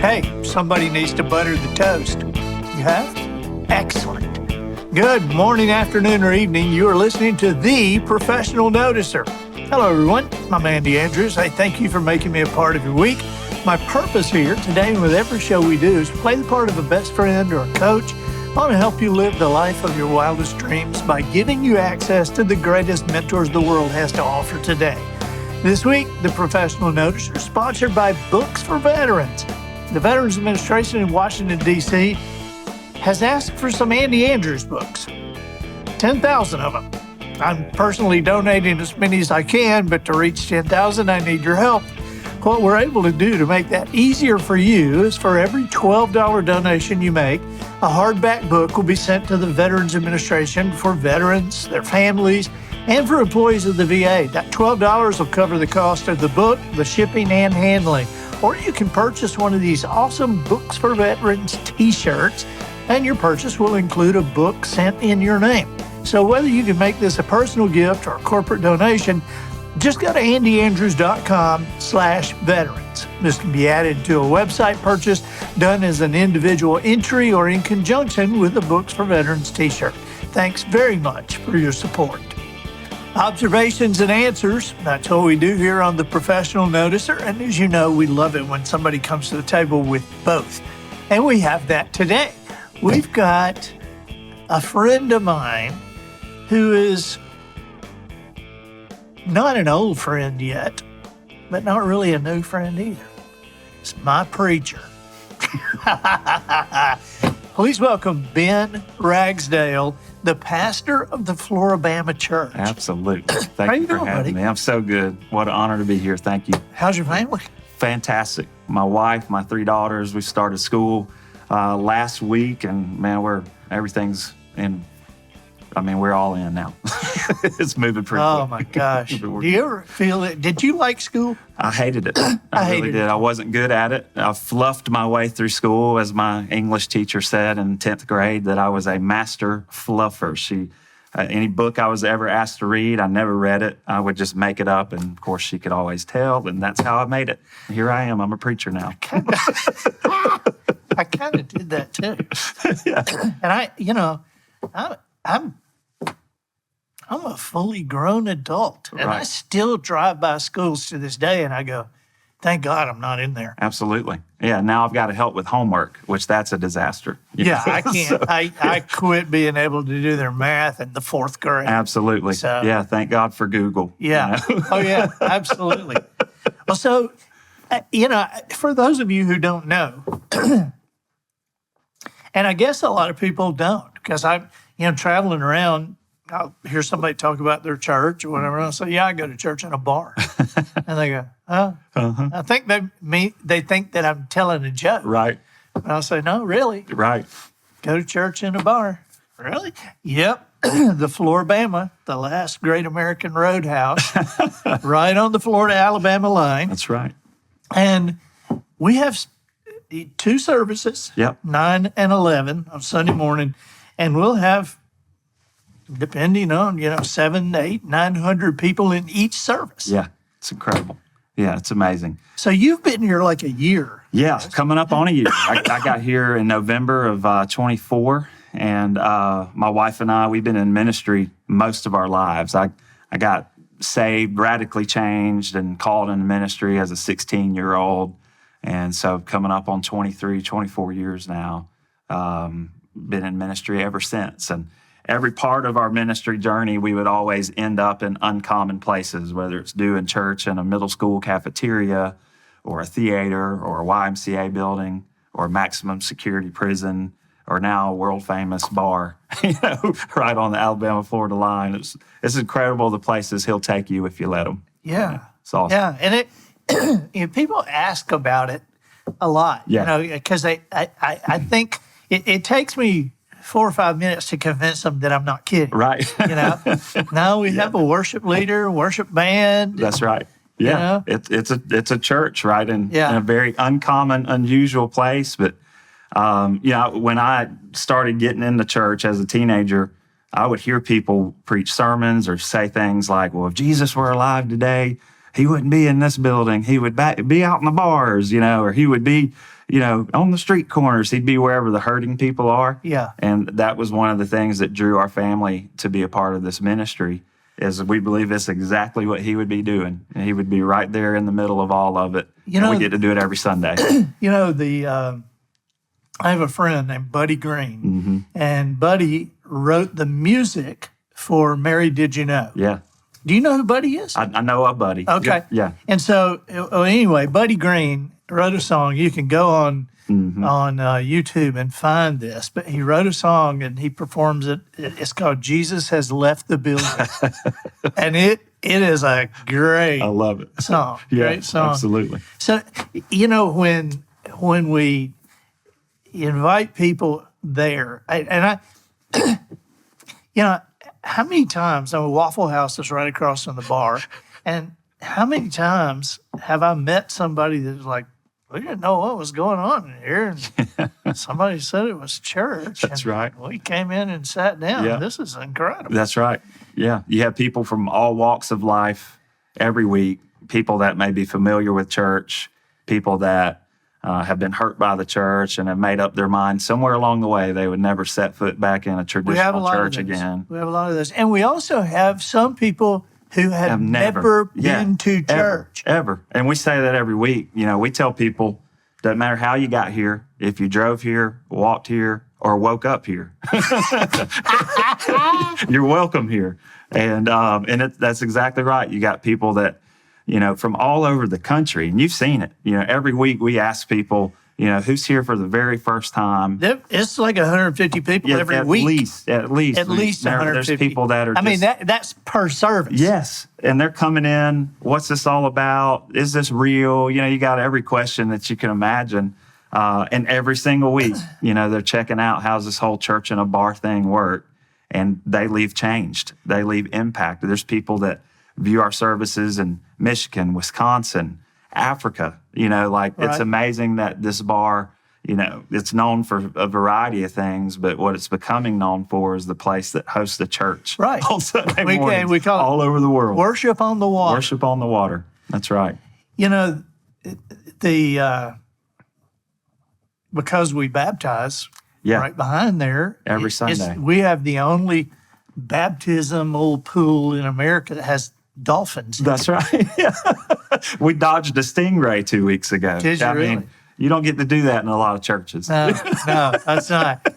Hey, somebody needs to butter the toast. You have? Excellent. Good morning, afternoon, or evening. You are listening to The Professional Noticer. Hello, everyone. I'm Andy Andrews. Hey, thank you for making me a part of your week. My purpose here today and with every show we do is play the part of a best friend or a coach. I want to help you live the life of your wildest dreams by giving you access to the greatest mentors the world has to offer today. This week, The Professional Noticer is sponsored by Books for Veterans. The Veterans Administration in Washington, D.C. has asked for some Andy Andrews books, 10,000 of them. I'm personally donating as many as I can, but to reach 10,000, I need your help. What we're able to do to make that easier for you is for every $12 donation you make, a hardback book will be sent to the Veterans Administration for veterans, their families, and for employees of the VA. That $12 will cover the cost of the book, the shipping, and handling. Or you can purchase one of these awesome Books for Veterans t-shirts, and your purchase will include a book sent in your name. So whether you can make this a personal gift or a corporate donation, just go to andyandrews.com/veterans. This can be added to a website purchase done as an individual entry or in conjunction with the Books for Veterans t-shirt. Thanks very much for your support. Observations and answers, that's what we do here on The Professional Noticer. And as you know, we love it when somebody comes to the table with both. And we have that today. We've got a friend of mine who is not an old friend yet, but not really a new friend either. It's my preacher. Please welcome Ben Ragsdale, the pastor of the Flora-Bama Church. Absolutely. Thank you for having me. I'm so good. What an honor to be here. Thank you. How's your family? Fantastic. My wife, my 3 daughters, we started school last week, and man, we're all in now. It's moving pretty quick. Oh my gosh. Do you ever feel it? Did you like school? I hated it. I really did. I wasn't good at it. I fluffed my way through school, as my English teacher said in 10th grade, that I was a master fluffer. Any book I was ever asked to read, I never read it. I would just make it up, and of course she could always tell, and that's how I made it. Here I am. I'm a preacher now. I kind of did that too. Yeah. And I'm a fully grown adult, and Right. I still drive by schools to this day, and I go, thank God I'm not in there. Absolutely. Yeah, now I've got to help with homework, which that's a disaster. Yeah, I can't. I quit being able to do their math in the 4th grade. Absolutely. So, yeah, thank God for Google. Yeah. Oh, yeah, absolutely. Well, so, for those of you who don't know, and I guess a lot of people don't, because I'm, traveling around, I'll hear somebody talk about their church or whatever. And I'll say, yeah, I go to church in a bar. And they go, oh. Uh-huh. I think they think that I'm telling a joke. Right. And I'll say, no, really. Right. Go to church in a bar. Really? Yep. The Flora-Bama, the last great American roadhouse, right on the Florida-Alabama line. That's right. And we have 2 services, Yep. 9 and 11 on Sunday morning. And we'll have, depending on, 700, 800, 900 people in each service. Yeah, it's incredible. Yeah, it's amazing. So you've been here like a year. Yeah, coming up on a year. I got here in November of 24, and my wife and I, we've been in ministry most of our lives. I got saved, radically changed, and called into ministry as a 16-year-old. And so coming up on 23, 24 years now. Been in ministry ever since. And every part of our ministry journey, we would always end up in uncommon places, whether it's doing church in a middle school cafeteria or a theater or a YMCA building or a maximum security prison or now a world famous bar, right on the Alabama-Florida line. It's incredible the places he'll take you if you let him. Yeah. It's awesome. Yeah. And people ask about it a lot, because I think it takes me 4 or 5 minutes to convince them that I'm not kidding. Right. Now we have a worship leader, worship band. That's right. Yeah. It's a church, right? In a very uncommon, unusual place. But, when I started getting into church as a teenager, I would hear people preach sermons or say things like, well, if Jesus were alive today, he wouldn't be in this building. He would be out in the bars, or he would be on the street corners. He'd be wherever the hurting people are. Yeah. And that was one of the things that drew our family to be a part of this ministry, is we believe it's exactly what he would be doing. And he would be right there in the middle of all of it. And we get to do it every Sunday. I have a friend named Buddy Green, and Buddy wrote the music for Mary Did You Know? Yeah. Do you know who Buddy is? I know a Buddy. Okay. Yeah. And so, anyway, Buddy Green wrote a song. You can go on YouTube and find this, but he wrote a song and he performs it. It's called "Jesus Has Left the Building," and it is a great. I love it. Song. Yeah, Great song. absolutely. So, when we invite people there, how many times, Waffle House is right across from the bar, and how many times have I met somebody that's like, we didn't know what was going on in here, and somebody said it was church. That's right. We came in and sat down. Yeah. This is incredible. That's right. Yeah. You have people from all walks of life every week, people that may be familiar with church, people that have been hurt by the church and have made up their mind somewhere along the way they would never set foot back in a traditional church again. We have a lot of those. And we also have some people who have never been to church. Ever. And we say that every week. We tell people, doesn't matter how you got here, if you drove here, walked here, or woke up here, you're welcome here. And that's exactly right. You got people that, from all over the country, and you've seen it. Every week we ask people, who's here for the very first time. It's like 150 people every week. At least 150. There's people that are that's per service. Yes, and they're coming in. What's this all about? Is this real? You got every question that you can imagine. And every single week, they're checking out, how's this whole church in a bar thing work? And they leave changed. They leave impacted. There's people that view our services in Michigan, Wisconsin, Africa. It's amazing that this bar, it's known for a variety of things, but what it's becoming known for is the place that hosts the church. Right. On Sunday mornings, we call it all over the world. Worship on the water. Worship on the water. That's right. Because we baptize right behind there. Every Sunday. We have the only baptismal pool in America that has dolphins. That's right. Yeah. We dodged a stingray 2 weeks ago. Did you really? You don't get to do that in a lot of churches. No, that's not.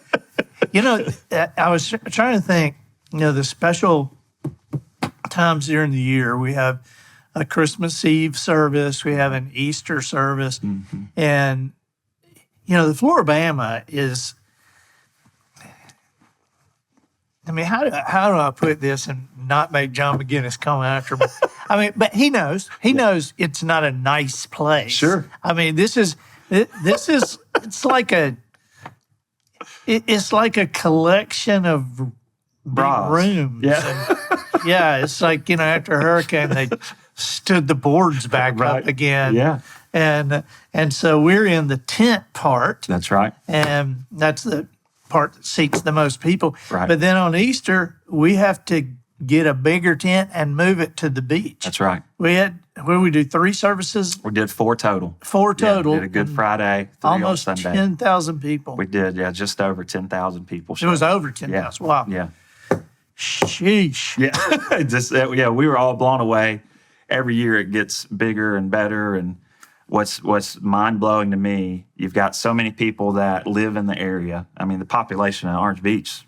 I was trying to think, the special times during the year. We have a Christmas Eve service. We have an Easter service. And, the Flora-Bama is, how do I put this and not make John McGinnis come after me? But he knows. He knows it's not a nice place. Sure. It's like a collection of big rooms. Yeah. And, it's like, after a hurricane, they stood the boards back up again. Yeah. And so we're in the tent part. That's right. And that's the part that seats the most people. Right. But then on Easter, we have to get a bigger tent and move it to the beach. That's right. We do 3 services? We did 4 total. 4 total. Did a Good Friday, 3 almost on Sunday. 10,000 people. We did, just over 10,000 people. It was over 10,000. Wow. Yeah. Sheesh. Yeah. We were all blown away. Every year it gets bigger and better. And what's mind-blowing to me, you've got so many people that live in the area. The population in Orange Beach,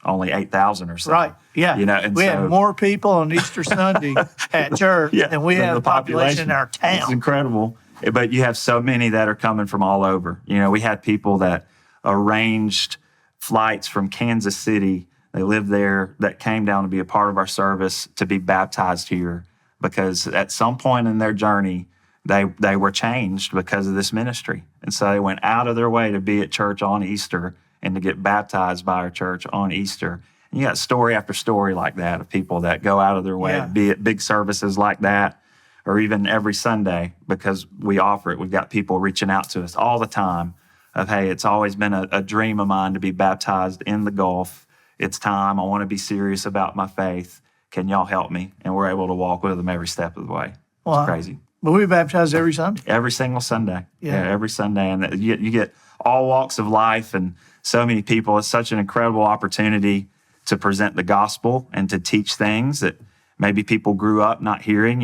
only 8,000 or so. Right, yeah. And we had more people on Easter Sunday at church than we have the population in our town. It's incredible. But you have so many that are coming from all over. We had people that arranged flights from Kansas City. They lived there, that came down to be a part of our service, to be baptized here, because at some point in their journey, they were changed because of this ministry. And so they went out of their way to be at church on Easter and to get baptized by our church on Easter. And you got story after story like that of people that go out of their way to be at big services like that, or even every Sunday, because we offer it. We've got people reaching out to us all the time of, hey, it's always been a dream of mine to be baptized in the Gulf. It's time. I want to be serious about my faith. Can y'all help me? And we're able to walk with them every step of the way. It's crazy. But we baptize every Sunday. Every single Sunday. Yeah. Every Sunday. And you get all walks of life and so many people. It's such an incredible opportunity to present the gospel and to teach things that maybe people grew up not hearing,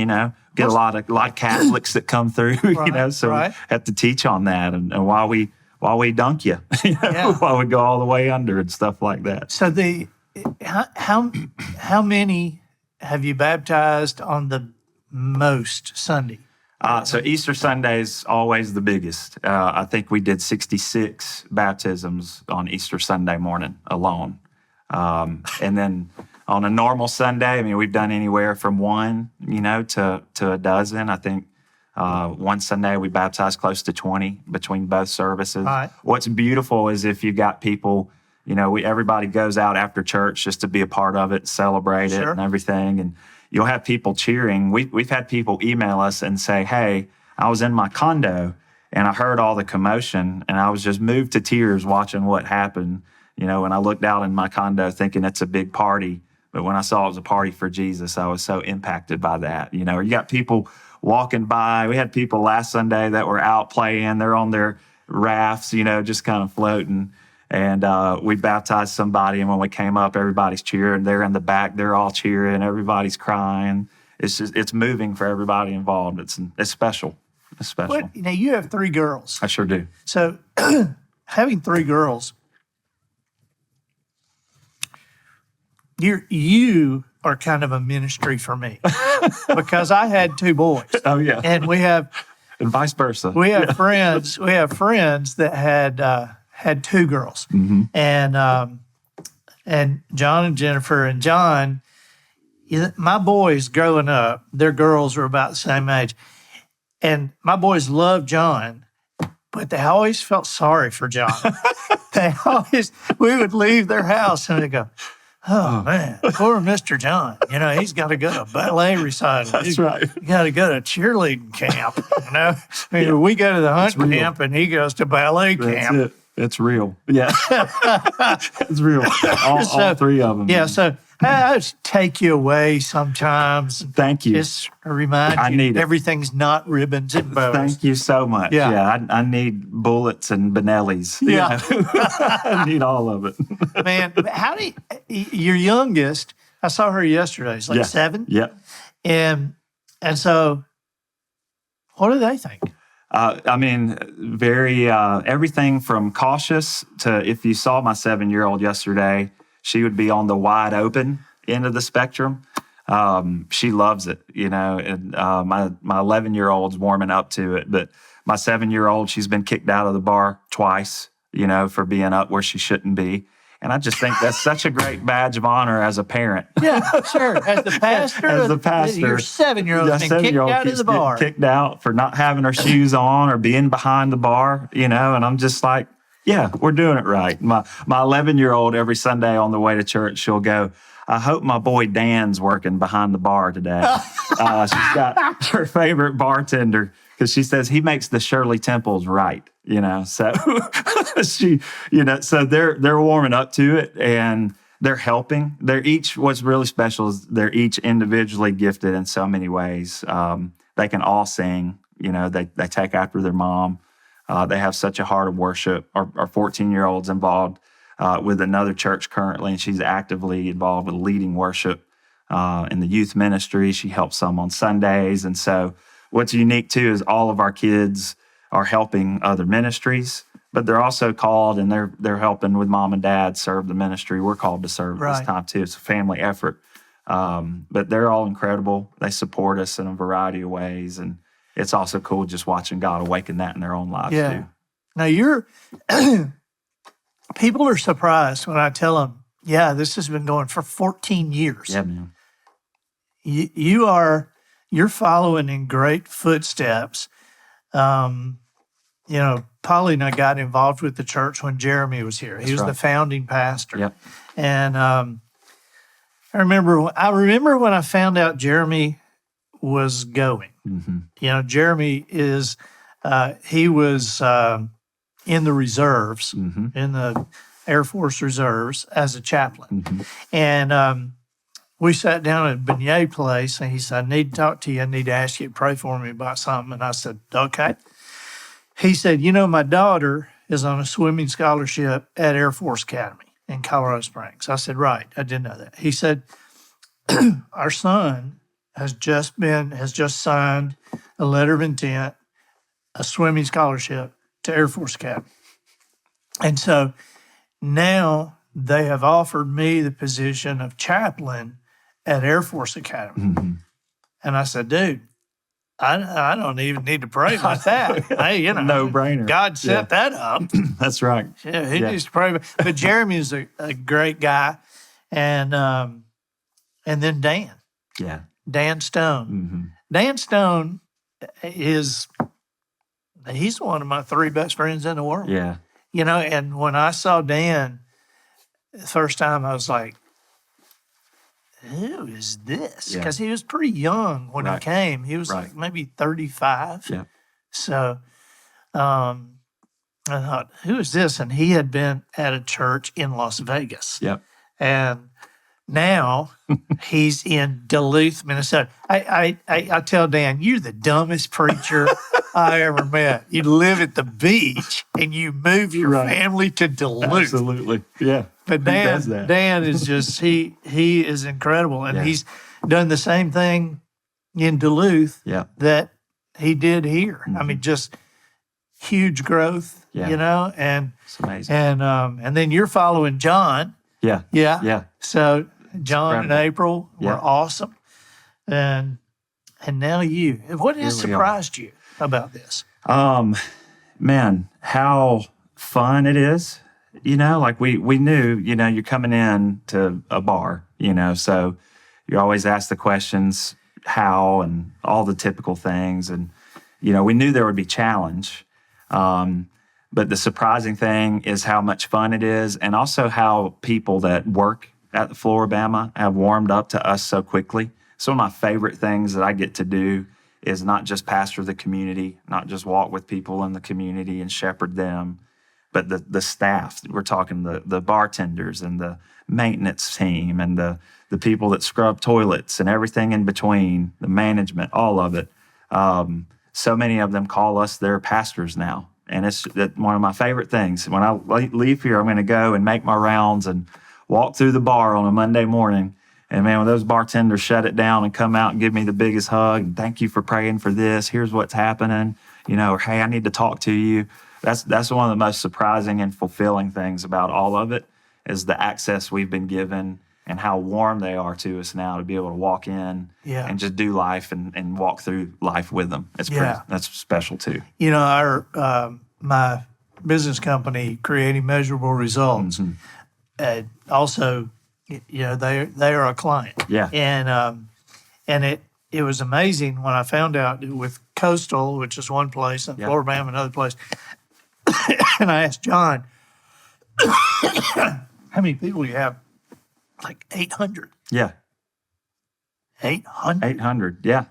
Get a lot of Catholics that come through, so we have to teach on that and why we dunk you, why we go all the way under and stuff like that. So how many have you baptized on the most Sunday? So Easter Sunday is always the biggest. I think we did 66 baptisms on Easter Sunday morning alone. And then on a normal Sunday, we've done anywhere from one, to a dozen. I think one Sunday we baptized close to 20 between both services. Right. What's beautiful is if you've got people, everybody goes out after church just to be a part of it, celebrate it and everything. And you'll have people cheering. We've had people email us and say, hey, I was in my condo and I heard all the commotion and I was just moved to tears watching what happened. When I looked out in my condo thinking it's a big party, but when I saw it was a party for Jesus, I was so impacted by that. You got people walking by. We had people last Sunday that were out playing. They're on their rafts, just kind of floating. And we baptized somebody, and when we came up, everybody's cheering. They're in the back. They're all cheering. Everybody's crying. It's moving for everybody involved. It's special. It's special. But, you have 3 girls. I sure do. So having 3 girls, you are kind of a ministry for me because I had 2 boys. Oh yeah, and and vice versa. We have friends. We have friends that had 2 girls, and John and Jennifer. And John, my boys growing up, their girls were about the same age, and my boys loved John, but they always felt sorry for John. We would leave their house and they go, oh, man, poor Mr. John. He's got to go to ballet recital. That's right. You got to go to cheerleading camp. We go to the hunt camp and he goes to ballet camp. That's it. It's real. Yeah. It's real. All 3 of them. Yeah, so I just take you away sometimes. Thank you. Just remind you everything's not ribbons and bows. Thank you so much. Yeah, I need bullets and Benellis. Yeah. I need all of it. Man, how do your youngest, I saw her yesterday, it's like 7? Yeah. And so what do they think? Very, everything from cautious to, if you saw my 7-year-old yesterday, she would be on the wide open end of the spectrum. She loves it, and my 11-year-old's warming up to it, but my 7-year-old, she's been kicked out of the bar twice, for being up where she shouldn't be. And I just think that's such a great badge of honor as a parent. Yeah, sure. As the pastor, your 7-year-old's been kicked out of the bar. Kicked out for not having her shoes on or being behind the bar, and I'm just like, yeah, we're doing it right. My 11-year-old, every Sunday on the way to church, she'll go, I hope my boy Dan's working behind the bar today. She's got her favorite bartender because she says he makes the Shirley Temples right, So so they're warming up to it and they're helping. What's really special is they're each individually gifted in so many ways. They can all sing. They take after their mom. They have such a heart of worship. Our 14-year-old's involved with another church currently, and she's actively involved with leading worship in the youth ministry. She helps some on Sundays. And so what's unique, too, is all of our kids are helping other ministries, but they're also called, and they're helping with mom and dad serve the ministry. We're called to serve at this time, too. It's a family effort. But they're all incredible. They support us in a variety of ways, and it's also cool just watching God awaken that in their own lives, too. Now, people are surprised when I tell them, this has been going for 14 years. Yeah, man. You're following in great footsteps. Polly and I got involved with the church when Jeremy was here. He was the founding pastor. Yep. And I remember when I found out Jeremy was going. Mm-hmm. Jeremy is, he was in the reserves, in the Air Force Reserves as a chaplain. Mm-hmm. And we sat down at a beignet place, and he said, I need to talk to you. I need to ask you to pray for me about something. And I said, okay. He said, my daughter is on a swimming scholarship at Air Force Academy in Colorado Springs. I said, right. I didn't know that. He said, our son has just signed a letter of intent, a swimming scholarship to Air Force Academy. And so now they have offered me the position of chaplain at Air Force Academy. Mm-hmm. And I said, dude, I don't even need to pray about that. Hey, no brainer. God set that up. That's right. Yeah, he needs to pray. But Jeremy is a great guy. And then Dan. Yeah. Dan Stone. Mm-hmm. Dan Stone he's one of my 3 best friends in the world. Yeah. And when I saw Dan the first time, I was like, who is this? Because he was pretty young when he came. He was like maybe 35. Yeah. So I thought, who is this? And he had been at a church in Las Vegas. Yep. And now he's in Duluth, Minnesota. I tell Dan, you're the dumbest preacher I ever met. You live at the beach and you move your family to Duluth. Absolutely. Yeah. But Dan is just, he is incredible. And he's done the same thing in Duluth that he did here. Mm-hmm. I mean, just huge growth, and it's amazing. And then you're following John. Yeah. Yeah. So John and April were awesome. And now you. What has surprised you about this? Man, how fun it is. Like we knew, you're coming in to a bar, so you always ask the questions, how, and all the typical things. And, we knew there would be challenge. But the surprising thing is how much fun it is, and also how people that work at the Flora-Bama have warmed up to us so quickly. Some of my favorite things that I get to do is not just pastor the community, not just walk with people in the community and shepherd them, but the staff. We're talking the bartenders and the maintenance team and the people that scrub toilets and everything in between, the management, all of it. So many of them call us their pastors now. And it's one of my favorite things. When I leave here, I'm going to go and make my rounds and walk through the bar on a Monday morning. And man, when those bartenders shut it down and come out and give me the biggest hug, and thank you for praying for this, here's what's happening, or hey, I need to talk to you. That's one of the most surprising and fulfilling things about all of it is the access we've been given and how warm they are to us now to be able to walk in and just do life and walk through life with them. It's that's special too. Our my business company, Creating Measurable Results, also, they are a client. Yeah. And it was amazing when I found out with Coastal, which is one place, and Flora-Bama another place. And I asked John, how many people do you have? Like 800. Yeah. 800? 800, yeah.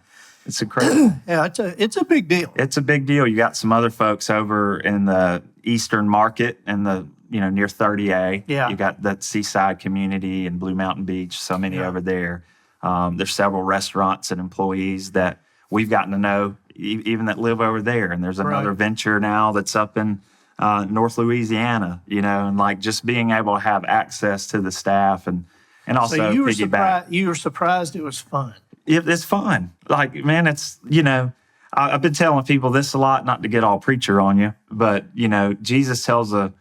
It's incredible. Yeah, it's a big deal. It's a big deal. You got some other folks over in the Eastern Market and the, near 30A. Yeah. You got that Seaside community and Blue Mountain Beach, so many over there. There's several restaurants and employees that we've gotten to know, even that live over there. And there's another venture now that's up in North Louisiana, and like just being able to have access to the staff and also so you were piggyback. You were surprised it was fun. It's fun. Like, man, it's, I've been telling people this a lot, not to get all preacher on you, but, Jesus tells a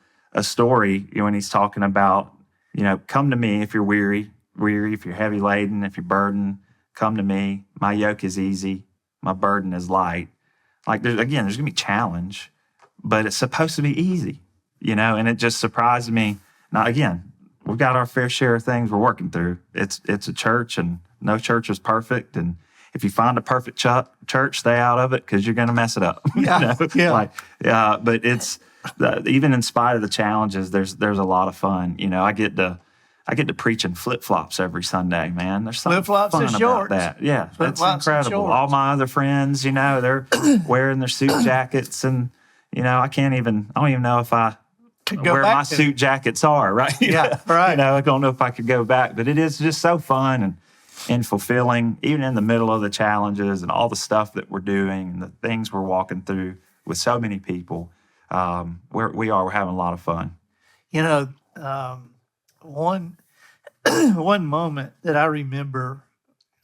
story when he's talking about, come to me if you're weary, if you're heavy laden, if you're burdened, come to me. My yoke is easy. My burden is light. Like, there's going to be challenge, but it's supposed to be easy, and it just surprised me. Now, again, we've got our fair share of things we're working through. It's a church, and no church is perfect. And if you find a perfect church, stay out of it because you're going to mess it up. Yeah. But it's even in spite of the challenges, there's a lot of fun. I get to preach in flip-flops every Sunday, man. There's something flip-flops fun and about shorts. that. Yeah, that's Flip-flops incredible. All my other friends, they're wearing their suit jackets, and I don't even know if I where my suit jackets are, right? Yeah, right. I don't know if I could go back, but it is just so fun. And in fulfilling, even in the middle of the challenges and all the stuff that we're doing and the things we're walking through with so many people, we're having a lot of fun. You know, one one moment that I remember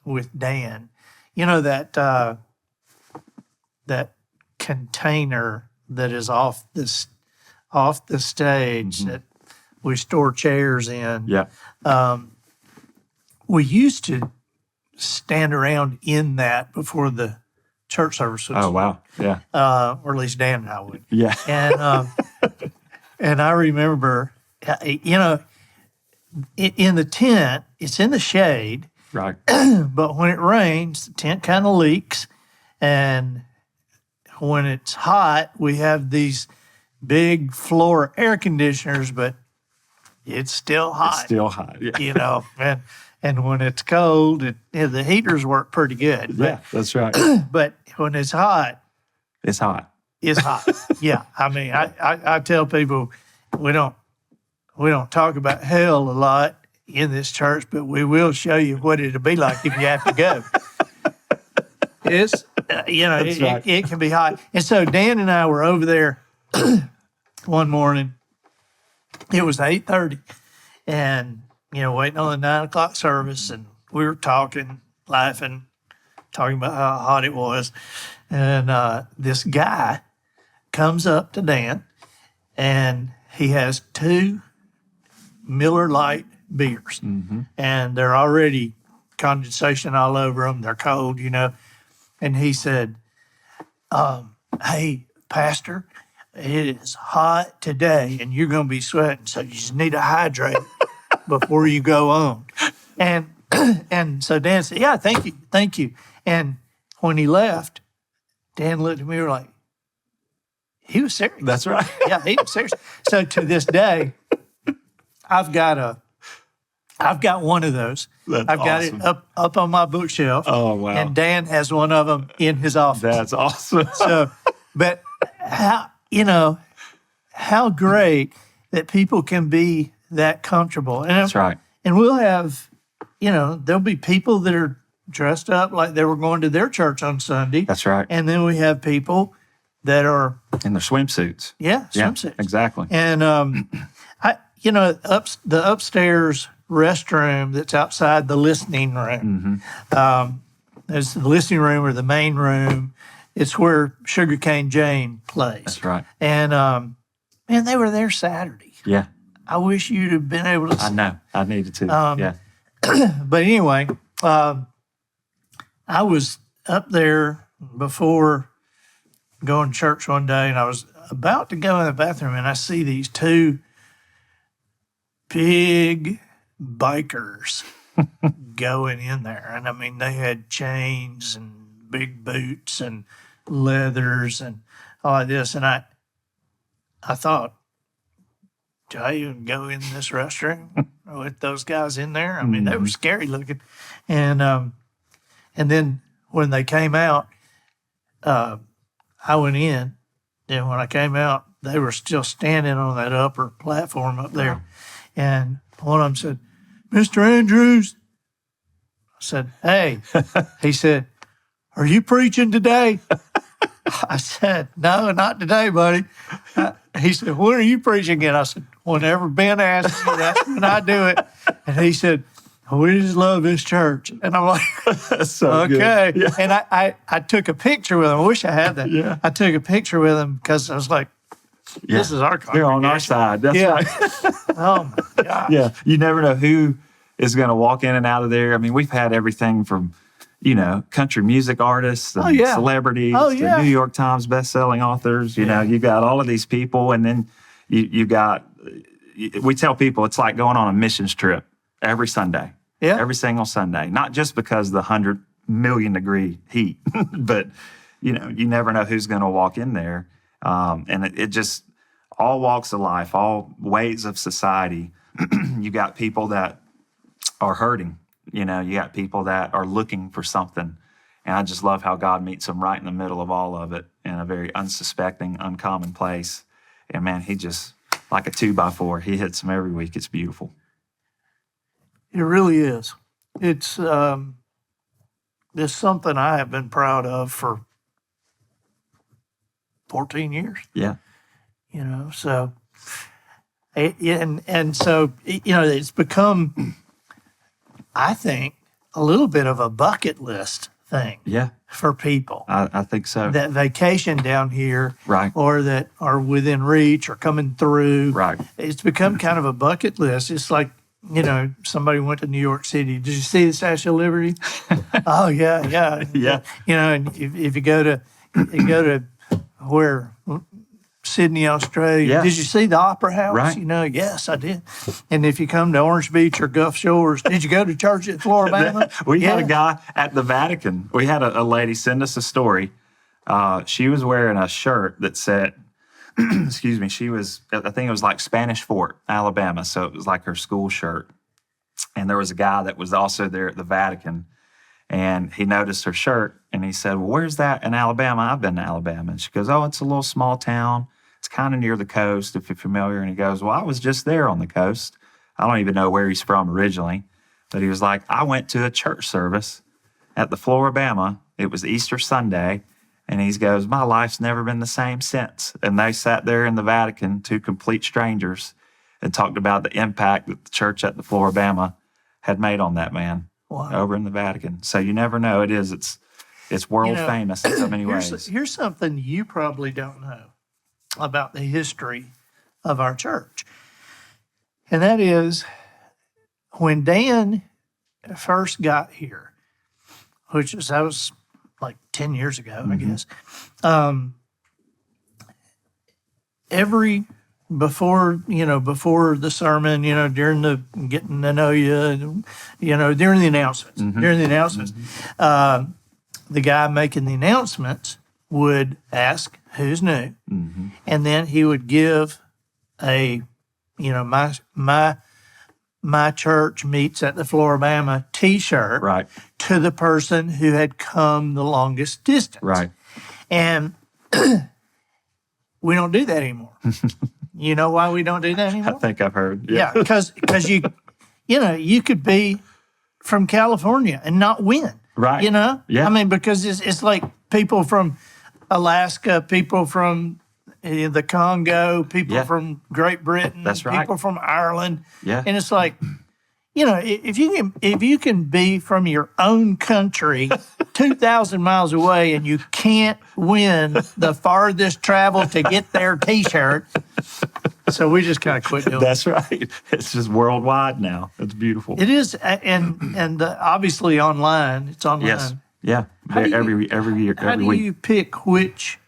with Dan, that that container that is off the stage that we store chairs in. Yeah. We used to stand around in that before the church service was. Oh, wow. Yeah. Or at least Dan and I would. Yeah. And I remember, in the tent, it's in the shade, Right. but when it rains, the tent kind of leaks. And when it's hot, we have these big floor air conditioners, but it's still hot. It's still hot. Yeah. And when it's cold, the heaters work pretty good. But, Yeah, that's right. but when it's hot, It's hot. it's hot. Yeah. I mean, I tell people we don't talk about hell a lot in this church, but we will show you what it'll be like if you have to go. It's, right. it can be hot. And so Dan and I were over there one morning. It was 8:30 and, waiting on the 9 o'clock service. And we were talking, laughing, talking about how hot it was. And this guy comes up to Dan and he has 2 Miller Lite beers. And they're already condensation all over them. They're cold, And he said, hey, Pastor, it is hot today and you're going to be sweating, so you just need to hydrate before you go on. And so Dan said, yeah, thank you. And when he left, Dan looked at me and was like, he was serious. That's right. Yeah, he was serious. So to this day, I've got one of those. That's I've got awesome. it up on my bookshelf. Oh, wow. And Dan has one of them in his office. That's awesome. So, but how great that people can be that comfortable. And That's right. And we'll have, there'll be people that are dressed up like they were going to their church on Sunday. That's right. And then we have people that are, In their swimsuits. swimsuits. Yeah, exactly. And the upstairs restroom that's outside the listening room. There's the listening room or the main room. It's where Sugarcane Jane plays. That's right. And man, they were there Saturday. Yeah. I wish you'd have been able to. I know. I needed to. Yeah. But anyway, I was up there before going to church one day, and I was about to go in the bathroom, and I see these 2 big bikers going in there. And I mean, they had chains and big boots and leathers and all of this. And I thought, do I even go in this restroom with those guys in there? I mean, they were scary looking. And then when they came out, I went in. And when I came out, they were still standing on that upper platform up there. Wow. And one of them said, Mr. Andrews. I said, hey. He said, are you preaching today? I said, no, not today, buddy. He said, when are you preaching again? I said, whenever Ben asks me, that's when I do it. And he said, we just love this church. And I'm like, That's so okay. good. Yeah. And I took a picture with him. I wish I had that. Yeah. I took a picture with him because I was like, this is our congregation. They're on our side. That's right. Oh, my God. Yeah. You never know who is going to walk in and out of there. I mean, we've had everything from, country music artists and celebrities to New York Times bestselling authors. You got all of these people. And then we tell people it's like going on a missions trip every Sunday. Yeah. Every single Sunday. Not just because of the 100 million degree heat, but, you never know who's going to walk in there. And it just, all walks of life, all ways of society. You got people that are hurting. You got people that are looking for something. And I just love how God meets them right in the middle of all of it in a very unsuspecting, uncommon place. And man, he just, like a 2x4, he hits them every week. It's beautiful. It really is. it's something I have been proud of for 14 years. Yeah. So so it's become, I think, a little bit of a bucket list thing. Yeah. For people. I think so. That vacation down here, Right. or that are within reach or coming through. Right. It's become kind of a bucket list. It's like, somebody went to New York City. Did you see the Statue of Liberty? Oh yeah, yeah. Yeah. And if you go to where Sydney, Australia. Yeah. Did you see the Opera House? Right. Yes, I did. And if you come to Orange Beach or Gulf Shores, did you go to church at Flora-Bama? We had a guy at the Vatican. We had a lady send us a story. She was wearing a shirt that said, excuse me, I think it was like Spanish Fort, Alabama. So it was like her school shirt. And there was a guy that was also there at the Vatican. And he noticed her shirt and he said, well, where's that in Alabama? I've been to Alabama. And she goes, oh, it's a little small town. It's kind of near the coast, if you're familiar. And he goes, well, I was just there on the coast. I don't even know where he's from originally. But he was like, I went to a church service at the Flora-Bama. It was Easter Sunday. And he goes, my life's never been the same since. And they sat there in the Vatican, two complete strangers, and talked about the impact that the church at the Flora-Bama had made on that man. Wow. Over in the Vatican. So you never know. It's world famous in so many ways. Here's something you probably don't know about the history of our church. And that is, when Dan first got here, that was like 10 years ago, I guess. Before the sermon, during the getting to know you, during the announcements, the guy making the announcements would ask who's new, and then he would give my church meets at the Flora-Bama T-shirt Right. to the person who had come the longest distance. Right. And we don't do that anymore. You know why we don't do that I anymore? think I've heard. Yeah, because you could be from California and not win. Right. Yeah. I mean, because it's like people from Alaska, people from the Congo, people from Great Britain, That's right. people from Ireland. Yeah. And it's like, if you can be from your own country 2,000 miles away and you can't win the farthest travel to get their T-shirt, so we just kind of quit doing it. That's right. It's just worldwide now. It's beautiful. It is, and obviously online. It's online. Yes. Yeah. How do you- every year, How every do week. you pick which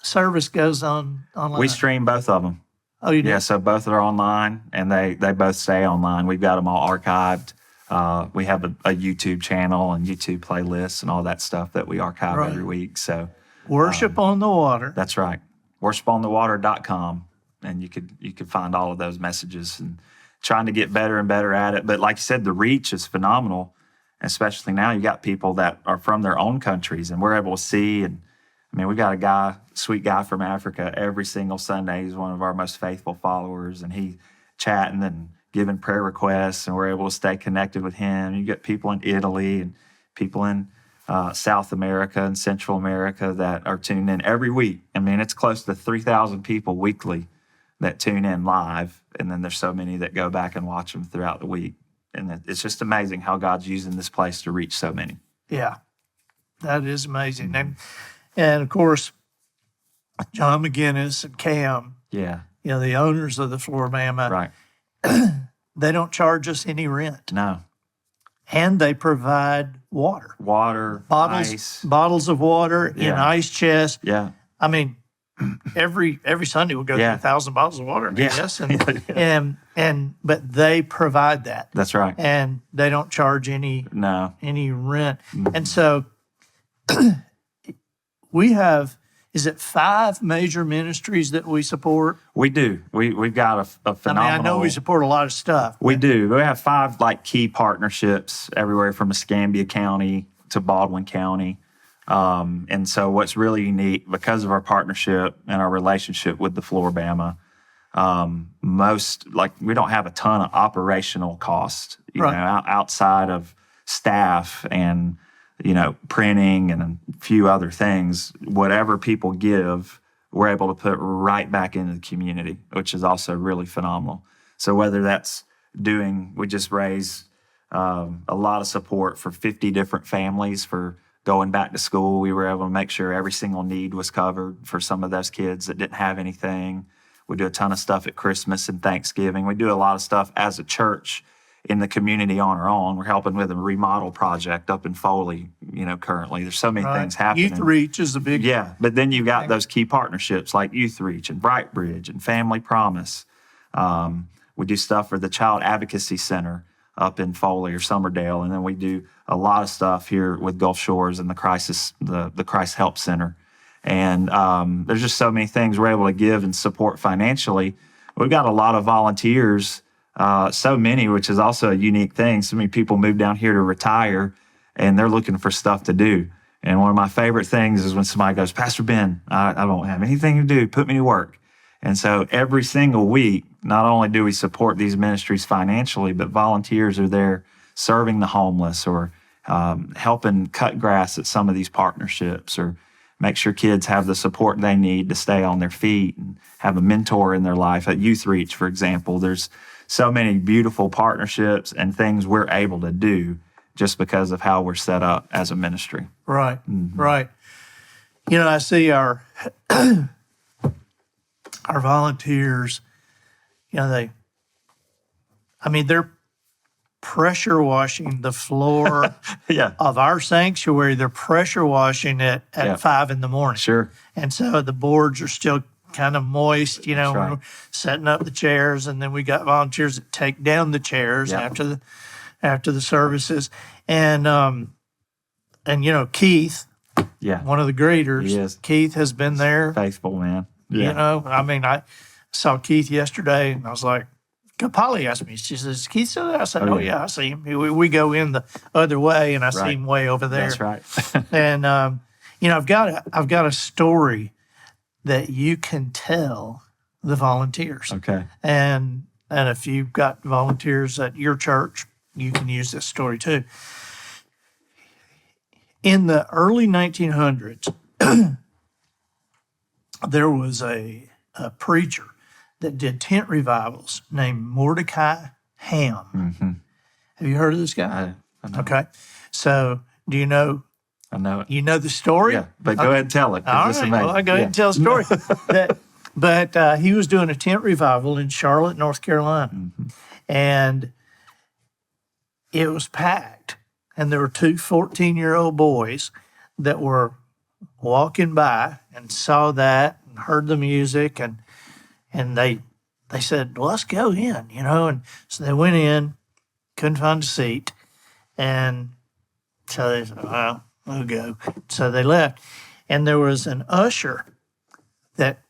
service goes on online? We stream both of them. Oh, you do? Yeah, so both are online, and they both stay online. We've got them all archived. We have a YouTube channel and YouTube playlists and all that stuff that we archive Right. every week. So Worship on the Water. that's right. Worshiponthewater.com, and you could find all of those messages and trying to get better and better at it. But like you said, the reach is phenomenal, especially now. You got people that are from their own countries, and we're able to see. And I mean, we got a sweet guy from Africa every single Sunday. He's one of our most faithful followers, and he chatting and giving prayer requests, and we're able to stay connected with him. You get people in Italy and people in South America and Central America that are tuned in every week. I mean, it's close to 3,000 people weekly that tune in live, and then there's so many that go back and watch them throughout the week. And it's just amazing how God's using this place to reach so many. Yeah, that is amazing. And of course, John McGinnis and Cam, Yeah, the owners of the Flora-Bama, right. they don't charge us any rent. No. And they provide water. Water, ice. Bottles of water in Yeah. ice chests. Yeah. I mean, every Sunday we'll go through 1,000 bottles of water, I Yeah. guess. But they provide that. That's right. And they don't charge any No. rent. And so we have, is it 5 major ministries that we support? We do. We've got a phenomenal. I know we support a lot of stuff. We do. We have 5 key partnerships everywhere from Escambia County to Baldwin County. And so what's really unique, because of our partnership and our relationship with the Flora-Bama, We don't have a ton of operational costs, outside of staff and, printing and a few other things. Whatever people give, we're able to put right back into the community, which is also really phenomenal. So whether that's we just raised a lot of support for 50 different families for going back to school. We were able to make sure every single need was covered for some of those kids that didn't have anything. We do a ton of stuff at Christmas and Thanksgiving. We do a lot of stuff as a church in the community on our own. We're helping with a remodel project up in Foley, currently. There's so many things happening. Youth Reach is a big... Yeah, but then you've got those key partnerships like Youth Reach and Bright Bridge and Family Promise. We do stuff for the Child Advocacy Center up in Foley or Summerdale, and then we do a lot of stuff here with Gulf Shores and the Christ Help Center. And there's just so many things we're able to give and support financially. We've got a lot of volunteers, so many, which is also a unique thing. So many people move down here to retire, and they're looking for stuff to do. And one of my favorite things is when somebody goes, Pastor Ben, I don't have anything to do, put me to work. And so every single week, not only do we support these ministries financially, but volunteers are there serving the homeless or helping cut grass at some of these partnerships, or make sure kids have the support they need to stay on their feet and have a mentor in their life. At Youth Reach, for example, there's so many beautiful partnerships and things we're able to do just because of how we're set up as a ministry. Right, right. I see our volunteers, they're pressure washing the floor of our sanctuary. They're pressure washing it at 5 a.m. Sure. And so the boards are still kind of moist, Right. We're setting up the chairs, and then we got volunteers that take down the chairs after the services. And Keith, one of the greeters, Keith has been there. Faithful man. I saw Keith yesterday, and I was like, Polly asked me, she says, Keith still there? I said, yeah, I see him. We go in the other way, and I see him way over there. That's right. And, I've got a story that you can tell the volunteers. Okay. And if you've got volunteers at your church, you can use this story too. In the early 1900s, there was a preacher that did tent revivals named Mordecai Ham. Mm-hmm. Have you heard of this guy? I know. Okay. So do you know? I know it. You know the story? Yeah, but go ahead and tell it. All It's right, amazing. well, I'll go ahead and tell the story. But he was doing a tent revival in Charlotte, North Carolina. Mm-hmm. And it was packed. And there were two 14-year-old boys that were walking by and saw that and heard the music. And they said, well, let's go in, And so they went in, couldn't find a seat. And so they said, well, we'll go. So they left. And there was an usher that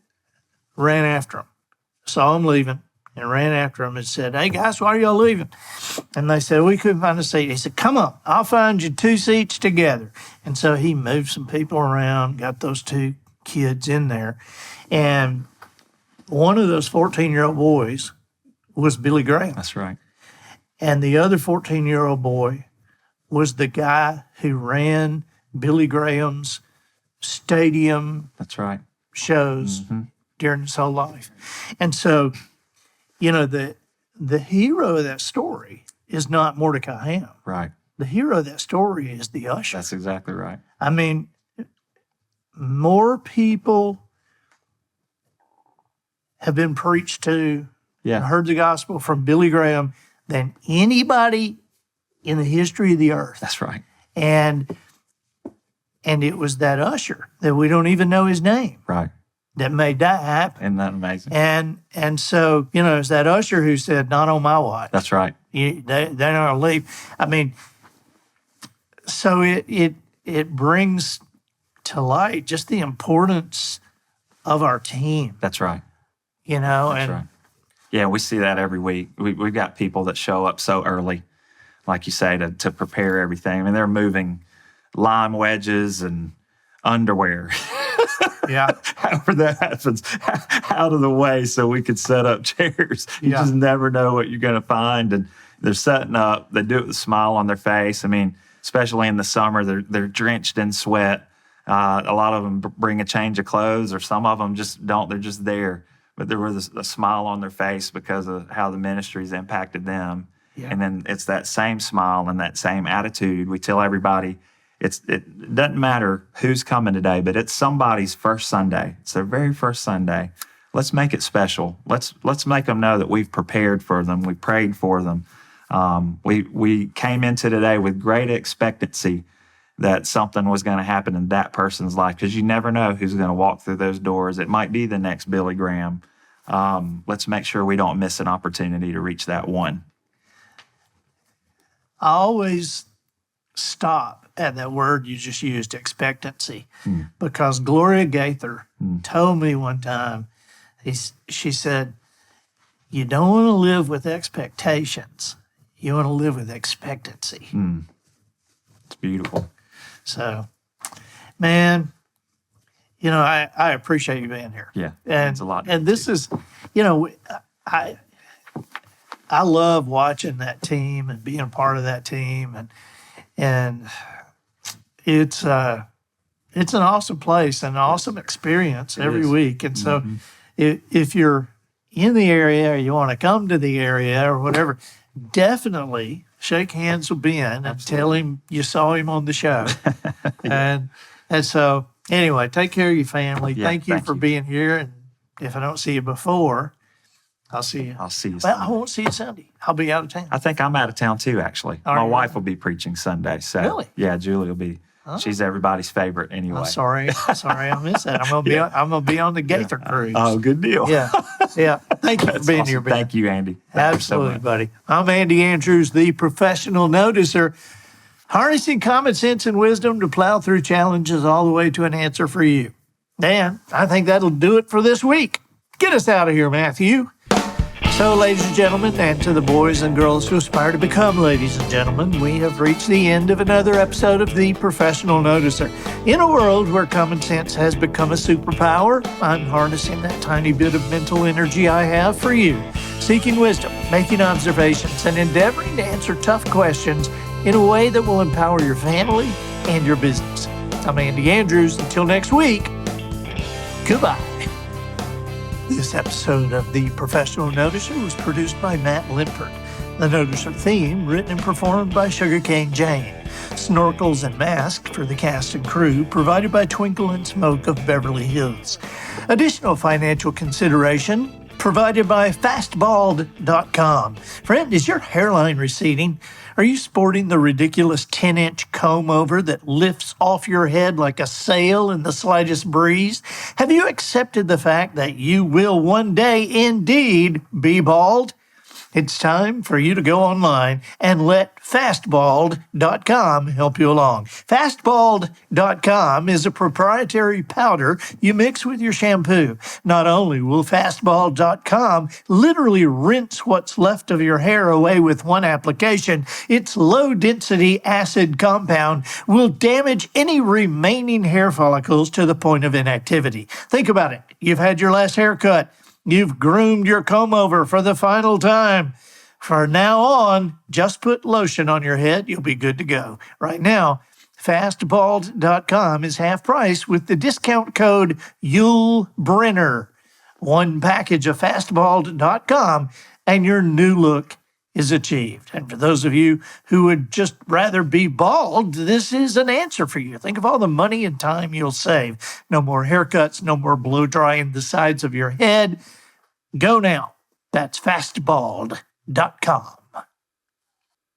ran after them, saw them leaving, and ran after them and said, hey, guys, why are y'all leaving? And they said, we couldn't find a seat. He said, come on, I'll find you 2 seats together. And so he moved some people around, got those 2 kids in there. And one of those 14-year-old boys was Billy Graham. That's right. And the other 14-year-old boy was the guy who ran Billy Graham's stadium That's right. shows during his whole life. And so, the hero of that story is not Mordecai Ham. Right. The hero of that story is the usher. That's exactly right. I mean, more people have been preached to and heard the gospel from Billy Graham than anybody in the history of the earth. That's right. And it was that usher that we don't even know his name Right. that made that happen. Isn't that amazing? And so, it's that usher who said, not on my watch. That's right. They're not going to leave. I mean, so it brings to light just the importance of our team. That's right. That's That's right. Yeah, we see that every week. We've got people that show up so early, like you say, to prepare everything. I mean, they're moving lime wedges and underwear Yeah. However that happens, out of the way so we could set up chairs. You Yeah. just never know what you're going to find. And they're setting up. They do it with a smile on their face. I mean, especially in the summer, they're drenched in sweat. A lot of them bring a change of clothes, or some of them just don't. They're just there. But there was a smile on their face because of how the ministry's impacted them. Yeah. And then it's that same smile and that same attitude. We tell everybody it doesn't matter who's coming today, but it's somebody's first Sunday. It's their very first Sunday. Let's make it special. Let's make them know that we've prepared for them. We prayed for them. We came into today with great expectancy that something was going to happen in that person's life, because you never know who's going to walk through those doors. It might be the next Billy Graham. Let's make sure we don't miss an opportunity to reach that one. I always stop at that word you just used, expectancy, because Gloria Gaither told me one time, she said, you don't want to live with expectations. You want to live with expectancy. It's beautiful. So, man, I appreciate you being here. Yeah, and it's a lot. And this is, I love watching that team and being part of that team, and it's an awesome place and an awesome experience every week. And so, if you're in the area or you want to come to the area or whatever, definitely shake hands with Ben and tell him you saw him on the show. and so anyway, take care of your family. Yeah, thank you for being here. And if I don't see you before, I'll see you. I'll see you Well, Sunday. I won't see you Sunday. I'll be out of town. I think I'm out of town too, actually. Are My you? wife will be preaching Sunday. So Really? Yeah, Julie will be. She's everybody's favorite anyway. I'm sorry I missed that. I'm gonna be on the Gaither cruise. Oh, good deal. Yeah. Thank you for being Awesome. here, Ben. Thank you, Andy. Thank you so Absolutely, much. buddy. I'm Andy Andrews, the professional noticer, harnessing common sense and wisdom to plow through challenges all the way to an answer for you. Dan, I think that'll do it for this week. Get us out of here, Matthew. So, ladies and gentlemen, and to the boys and girls who aspire to become ladies and gentlemen, we have reached the end of another episode of The Professional Noticer. In a world where common sense has become a superpower, I'm harnessing that tiny bit of mental energy I have for you, seeking wisdom, making observations, and endeavoring to answer tough questions in a way that will empower your family and your business. I'm Andy Andrews. Until next week, goodbye. This episode of The Professional Noticer was produced by Matt Limpert. The Noticer theme written and performed by Sugarcane Jane. Snorkels and masks for the cast and crew provided by Twinkle and Smoke of Beverly Hills. Additional financial consideration provided by fastbald.com. Friend, is your hairline receding? Are you sporting the ridiculous 10-inch comb over that lifts off your head like a sail in the slightest breeze? Have you accepted the fact that you will one day indeed be bald? It's time for you to go online and let fastbald.com help you along. Fastbald.com is a proprietary powder you mix with your shampoo. Not only will fastbald.com literally rinse what's left of your hair away with one application, its low-density acid compound will damage any remaining hair follicles to the point of inactivity. Think about it. You've had your last haircut. You've groomed your comb-over for the final time. From now on, just put lotion on your head. You'll be good to go. Right now, fastbald.com is half price with the discount code YuleBrenner. One package of fastbald.com and your new look is achieved. And for those of you who would just rather be bald, this is an answer for you. Think of all the money and time you'll save. No more haircuts, no more blow drying the sides of your head. Go now. That's fastbald.com.